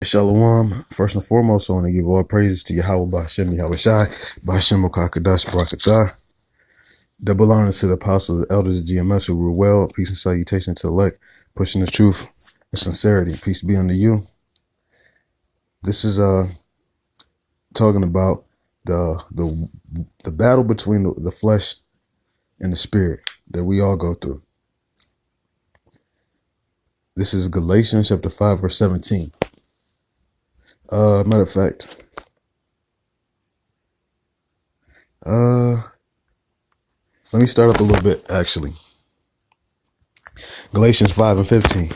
Shalom. First and foremost, I want to give all praises to Yahweh Ba'ashem Yahushai, Ba'ashem Okakadash Barakatah. Double honors to the apostles, the elders of GMS who rule well. Peace and salutation to the elect, pushing the truth and sincerity. Peace be unto you. This is talking about the battle between the flesh and the spirit that we all go through. This is Galatians chapter 5, verse 17. Matter of fact, let me start up a little bit, actually. Galatians 5 and 15.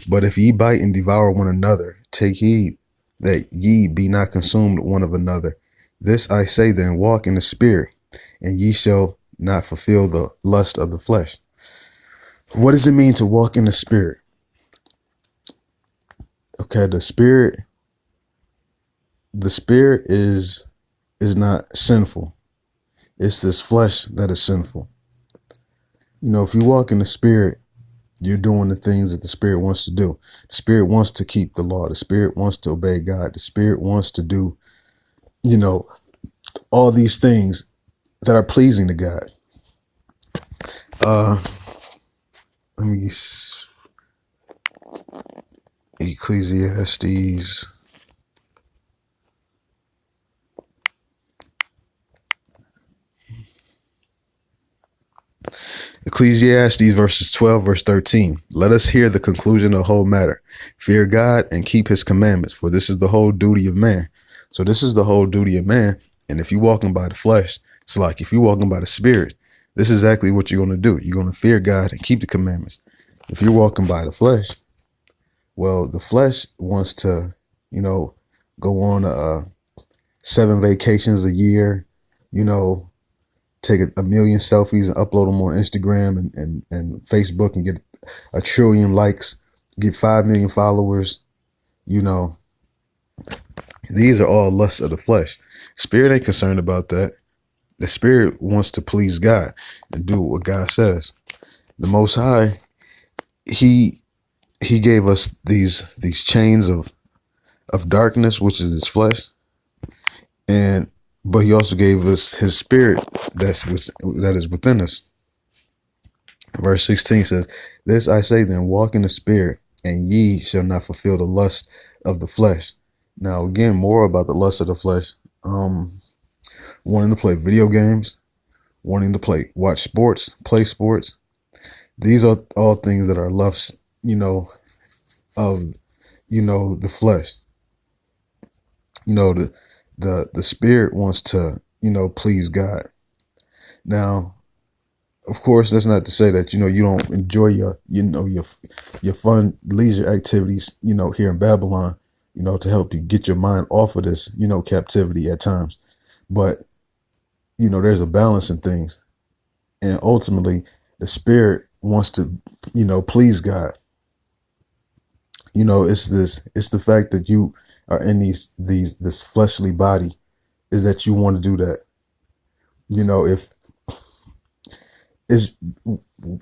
But if ye bite and devour one another, take heed that ye be not consumed one of another. This I say then, walk in the spirit, and ye shall not fulfill the lust of the flesh. What does it mean to walk in the spirit? Okay, the spirit is not sinful. It's this flesh that is sinful. You know, if you walk in the spirit, you're doing the things that the spirit wants to do. The spirit wants to keep the law. The spirit wants to obey God. The spirit wants to do, all these things that are pleasing to God. Let me Ecclesiastes. Ecclesiastes verses 12, verse 13. Let us hear the conclusion of the whole matter. Fear God and keep his commandments, for this is the whole duty of man. So this is the whole duty of man. And if you're walking by the flesh, it's like if you're walking by the spirit, this is exactly what you're going to do. You're going to fear God and keep the commandments. If you're walking by the flesh, well, the flesh wants to, go on 7 vacations a year, take a million selfies and upload them on Instagram and Facebook and get 1 trillion likes, get 5 million followers. These are all lusts of the flesh. Spirit ain't concerned about that. The spirit wants to please God and do what God says. The Most High, he gave us these chains of darkness, which is his flesh, but he also gave us his spirit that is within us. Verse 16 says, this I say then, walk in the spirit, and ye shall not fulfill the lust of the flesh. Now, again, more about the lust of the flesh. Wanting to play video games, wanting to watch sports, play sports. These are all things that are lusts, of, the flesh. The spirit wants to, please God. Now, of course, that's not to say that, you don't enjoy your fun leisure activities, here in Babylon, to help you get your mind off of this, captivity at times. But, there's a balance in things. And ultimately, the spirit wants to, please God. It's the fact that you are in this fleshly body is that you want to do that. If is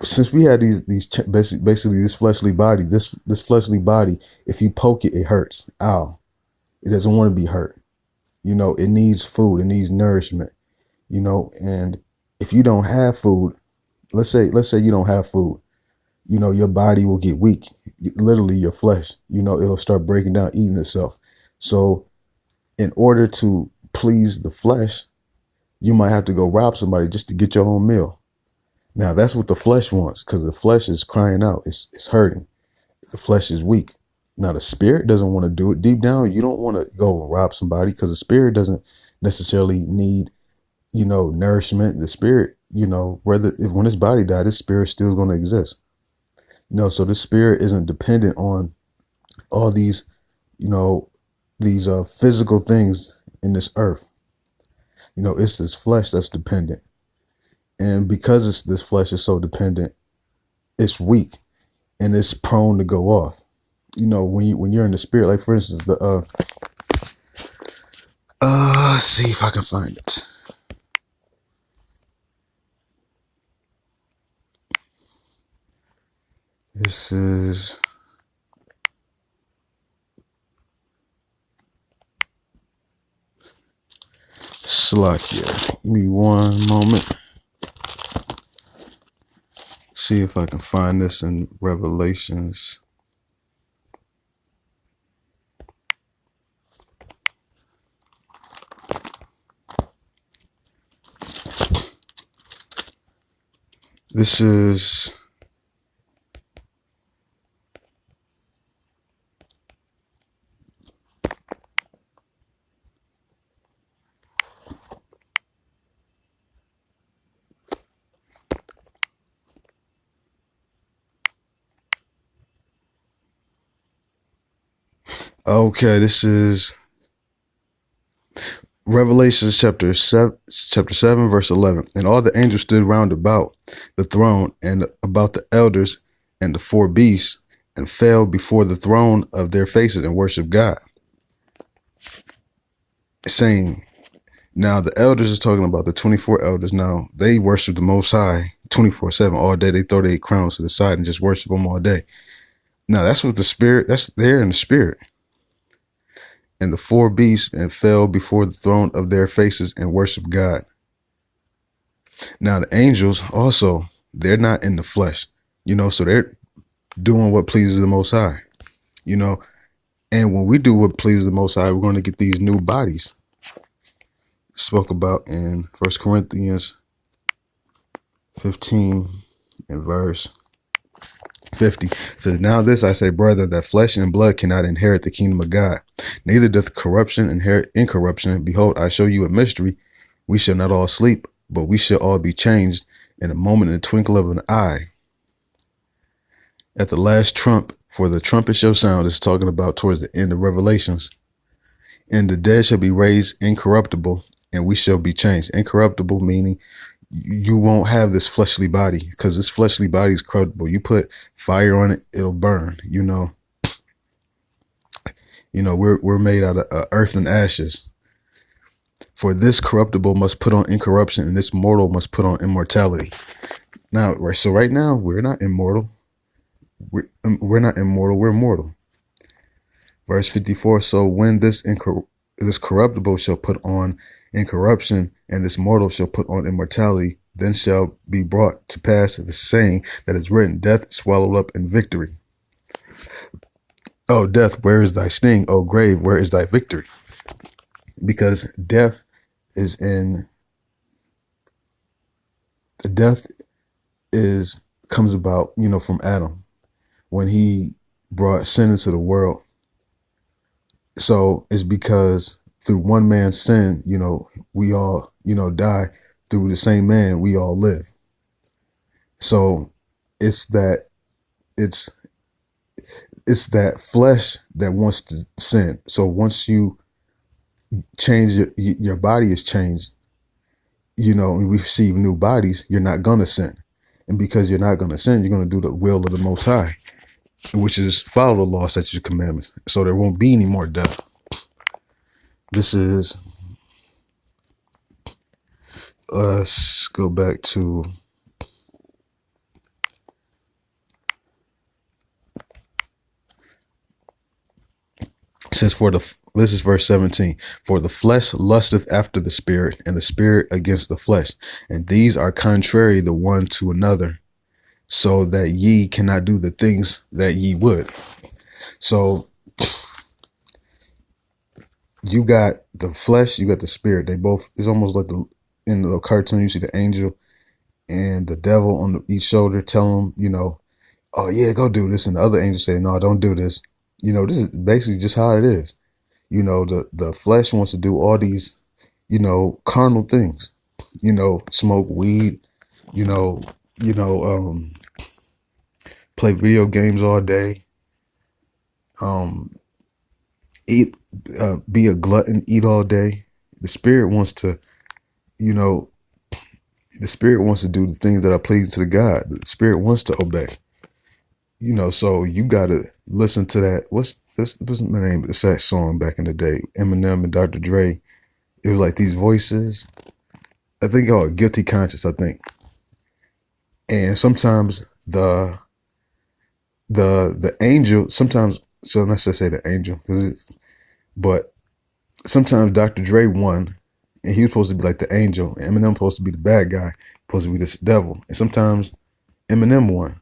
since we had basically this fleshly body, this fleshly body, if you poke it, it hurts. Ow. It doesn't want to be hurt. It needs food, it needs nourishment, and if you don't have food, let's say you don't have food, your body will get weak. Literally your flesh, it'll start breaking down, eating itself. So in order to please the flesh, you might have to go rob somebody just to get your own meal. Now that's what the flesh wants, because the flesh is crying out. It's hurting. The flesh is weak. Now the spirit doesn't want to do it. Deep down, you don't want to go and rob somebody, because the spirit doesn't necessarily need, nourishment. The spirit, when his body died, his spirit still going to exist. So the spirit isn't dependent on all these, these physical things in this earth. It's this flesh that's dependent. And because this flesh is so dependent, it's weak and it's prone to go off. When you're in the spirit, like for instance, let's see if I can find it. This is Shalakia. Give me one moment. See if I can find this in Revelations. This is okay. This is Revelation chapter 7, verse 11. And all the angels stood round about the throne and about the elders and the four beasts, and fell before the throne of their faces and worshiped God, saying, now the elders is talking about the 24 elders. Now they worship the Most High 24/7 all day. They throw their crowns to the side and just worship him all day. Now that's what the spirit, that's there in the spirit. And the four beasts and fell before the throne of their faces and worship God. Now the angels also, they're not in the flesh, so they're doing what pleases the Most High, and when we do what pleases the Most High, we're going to get these new bodies spoke about in 1 Corinthians 15 and verse 50. It says, now this I say, brother, that flesh and blood cannot inherit the kingdom of God, neither doth corruption inherit incorruption. Behold, I show you a mystery. We shall not all sleep, but we shall all be changed in a moment, in the twinkle of an eye, at the last trump. For the trumpet shall sound. It's talking about towards the end of Revelations. And the dead shall be raised incorruptible, and we shall be changed. Incorruptible meaning you won't have this fleshly body, because this fleshly body is corruptible. You put fire on it, it'll burn. We're made out of earth and ashes. For this corruptible must put on incorruption, and this mortal must put on immortality. Now, so right now we're not immortal. We're not immortal. We're mortal. Verse 54. So when this corruptible shall put on incorruption, and this mortal shall put on immortality, then shall be brought to pass the saying that is written, death swallowed up in victory. Oh, death, where is thy sting? Oh, grave, where is thy victory? Because death comes about, from Adam, when he brought sin into the world. So it's because through one man's sin, we all, die. Through the same man, we all live. So it's that flesh that wants to sin. So once you change, your body is changed, and we receive new bodies, you're not going to sin. And because you're not going to sin, you're going to do the will of the Most High, which is follow the law, statutes, and commandments. So there won't be any more death. This is, let's go back to this is verse 17. For the flesh lusteth after the spirit, and the spirit against the flesh, and these are contrary the one to another, so that ye cannot do the things that ye would. So you got the flesh, you got the spirit. They both, it's almost like in the cartoon, you see the angel and the devil on each shoulder telling them, oh yeah, go do this. And the other angel say, no, don't do this. This is basically just how it is. The flesh wants to do all these, carnal things, smoke weed, play video games all day, eat, be a glutton, eat all day. The spirit wants to, the spirit wants to do the things that are pleasing to the God. The spirit wants to obey. So you got to listen to that. What's the name of the sex song back in the day? Eminem and Dr. Dre. It was like these voices. I think, Guilty Conscience, I think. And sometimes the angel, sometimes, so let's just say the angel, but sometimes Dr. Dre won and he was supposed to be like the angel. And Eminem supposed to be the bad guy, supposed to be this devil. And sometimes Eminem won.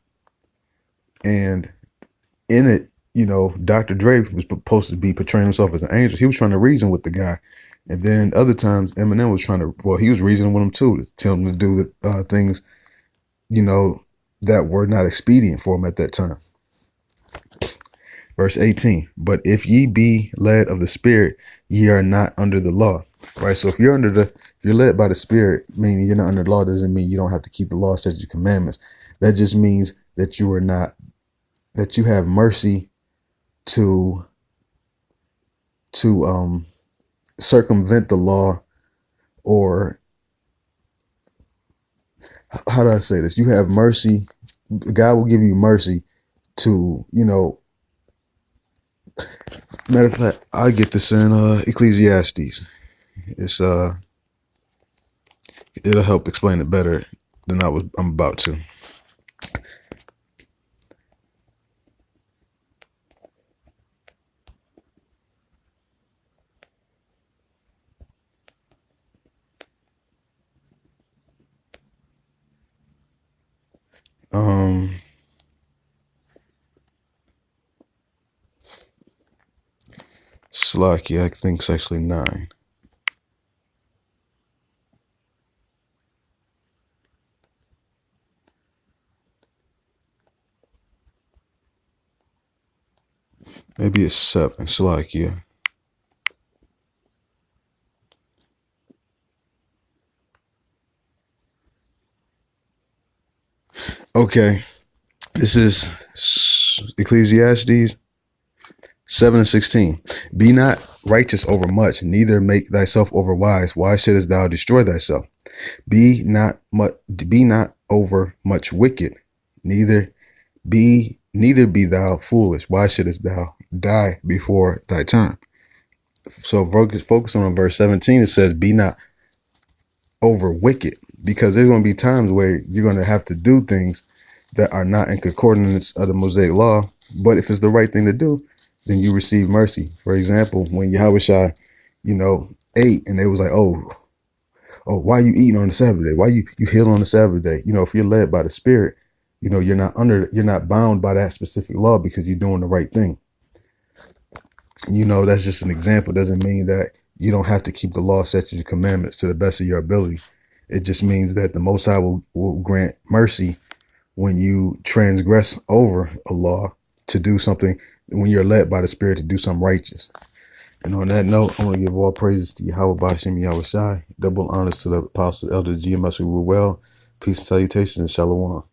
And in it, you know, Dr. Dre was supposed to be portraying himself as an angel. He was trying to reason with the guy. And then other times Eminem was trying to, well, he was reasoning with him too, to tell him to do the things, you know, that were not expedient for him at that time. Verse 18, but if ye be led of the Spirit, ye are not under the law. Right? So if you're led by the Spirit, meaning you're not under the law, doesn't mean you don't have to keep the law, statutes, commandments. That just means that you are not, that you have mercy to circumvent the law, or how do I say this? You have mercy. God will give you mercy to, you know, matter of fact, I get this in Ecclesiastes. It's it'll help explain it better than I'm about to. Slacky, I think it's actually 9. Maybe it's 7. Slacky. Okay, this is Ecclesiastes 7:16. Be not righteous over much, neither make thyself over wise. Why shouldest thou destroy thyself? Be not over much wicked, neither be thou foolish. Why shouldest thou die before thy time? So focus on verse 17. It says, be not over wicked, because there's going to be times where you're going to have to do things that are not in concordance of the Mosaic law. But if it's the right thing to do, then you receive mercy. For example, when Yahushua, you know, ate and they was like, oh, why you eating on the Sabbath day? Why you heal on the Sabbath day? You know, if you're led by the Spirit, you know, you're not bound by that specific law because you're doing the right thing. You know, that's just an example. It doesn't mean that you don't have to keep the law, statutes, and commandments to the best of your ability. It just means that the Most High will grant mercy when you transgress over a law to do something, when you're led by the Spirit to do something righteous. And on that note, I want to give all praises to Yahweh Bashim Yahweh Shai. Double honors to the apostles, elders, GMS who were well. Peace and salutations and shalom.